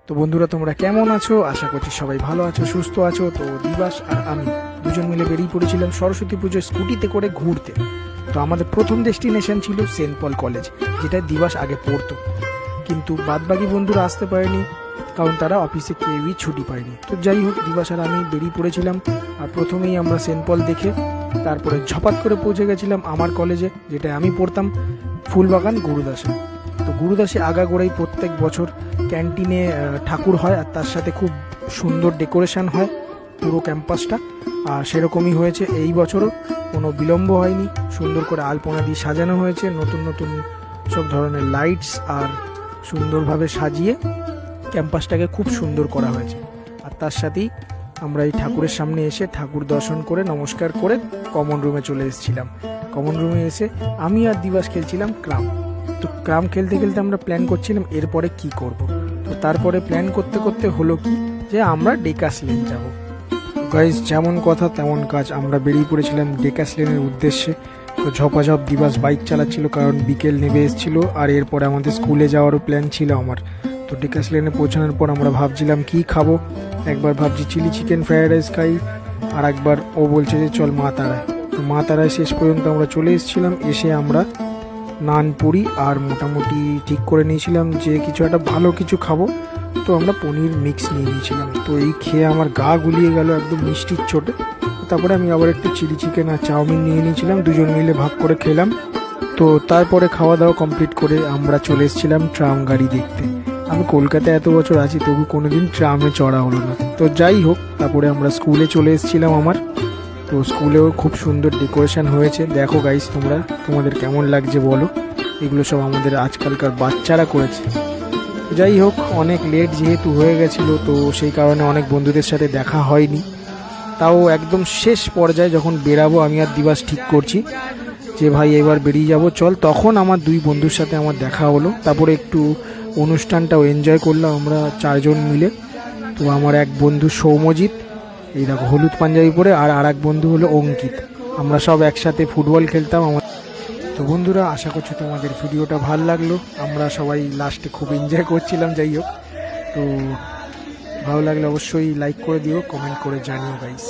তো বন্ধুরা, তোমরা কেমন আছো? আশা করছি সবাই ভালো আছো, সুস্থ আছো। তো দিবাস আর আমি দুজন মিলে বেরিয়ে পড়েছিলাম সরস্বতী পুজোর স্কুটিতে করে ঘুরতে। তো আমাদের প্রথম ডেস্টিনেশন ছিল সেন্ট পল কলেজ, যেটা দিবাস আগে পড়তো। কিন্তু বাদবাকি বন্ধুরা আসতে পারেনি, কারণ তারা অফিসে কেউই ছুটি পায়নি। তো যাই হোক, দিবাস আর আমি বেরিয়ে পড়েছিলাম। আর প্রথমেই আমরা সেন্ট পল দেখে তারপরে ঝপাত করে পৌঁছে গেছিলাম আমার কলেজে, যেটা আমি পড়তাম, ফুলবাগান গুরুদাসে। তো গুরুদাসে আগাগোড়াই প্রত্যেক বছর ক্যান্টিনে ঠাকুর হয়, আর তার সাথে খুব সুন্দর ডেকোরেশন হয় পুরো ক্যাম্পাসটা। আর সেরকমই হয়েছে এই বছরও, কোনো বিলম্ব হয়নি। সুন্দর করে আলপনা দিয়ে সাজানো হয়েছে, নতুন নতুন সব ধরনের লাইটস, আর সুন্দরভাবে সাজিয়ে ক্যাম্পাসটাকে খুব সুন্দর করা হয়েছে। আর তার সাথেই আমরা এই ঠাকুরের সামনে এসে ঠাকুর দর্শন করে নমস্কার করে কমন রুমে চলে এসেছিলাম। কমন রুমে এসে আমি আর দিবাস খেলছিলাম ক্রাম। তো ক্রাম খেলতে খেলতে আমরা প্ল্যান করছিলাম এরপরে কি করব। তো তারপরে প্ল্যান করতে করতে হলো কি, যে আমরা ডেকাস লেন যাব। গাইজ, যেমন কথা তেমন কাজ, আমরা বেরিয়ে পড়েছিলাম ডেকাস লেনের উদ্দেশ্যে। তো ঝপাঝপ দিবাস বাইক চালাচ্ছিল, কারণ বিকেল নেমে এসেছিল। আর এরপরে আমাদের স্কুলে যাওয়ারও প্ল্যান ছিল আমার। তো ডেকাস লেনে পৌঁছানোর পর আমরা ভাবছিলাম কি খাবো। একবার ভাবছি চিলি চিকেন ফ্রাইড রাইস খাই, আর একবার ও বলছে যে চল মা তারায়। তো মা তারায় শেষ পর্যন্ত আমরা চলে এসেছিলাম। এসে আমরা নান পুরি আর মোটামুটি ঠিক করে নিয়েছিলাম যে কিছু একটা ভালো কিছু খাবো। তো আমরা পনির মিক্স নিয়ে নিয়েছিলাম। তো এই খেয়ে আমার গা গুলিয়ে গেল একদম মিষ্টির চোটে। তারপরে আমি আবার একটু চিলি চিকেন আর চাউমিন নিয়ে নিয়েছিলাম, দুজন মিলে ভাগ করে খেলাম। তো তারপরে খাওয়া দাওয়া কমপ্লিট করে আমরা চলে এসেছিলাম ট্রাম গাড়ি দেখতে। আমি কলকাতায় এত বছর আছি, তবু কোনোদিন ট্রামে চড়া হলো না। তো যাই হোক, তারপরে আমরা স্কুলে চলে এসেছিলাম আমার। তো স্কুলেও খুব সুন্দর ডেকোরেশন হয়েছে। দেখো গাইস, তোমাদের কেমন লাগছে বলো। এগুলো সব আমাদের আজকালকার বাচ্চারা করেছে। যাই হোক, অনেক লেট যেহেতু হয়ে গেছিলো, তো সেই কারণে অনেক বন্ধুদের সাথে দেখা হয়নি। তাও একদম শেষ পর্যায়ে যখন বেরাবো, আমি আর দিবাস ঠিক করছি যে ভাই এবার বেরিয়ে যাব চল, তখন আমার দুই বন্ধুর সাথে আমার দেখা হলো। তারপরে একটু অনুষ্ঠানটাও এনজয় করলাম আমরা চারজন মিলে। তো আমার এক বন্ধু সৌম্যজিৎ, এই দেখো হলুদ পাঞ্জাবি পরে, আর এক বন্ধু হলো অঙ্কিত। আমরা সব একসাথে ফুটবল খেলতাম। তো বন্ধুরা, আশা করছি তোমাদের ভিডিওটা ভালো লাগলো। আমরা সবাই লাস্টে খুব এনজয় করছিলাম। যাই হোক, তো ভালো লাগলে অবশ্যই লাইক করে দিও, কমেন্ট করে জানিও গাইস।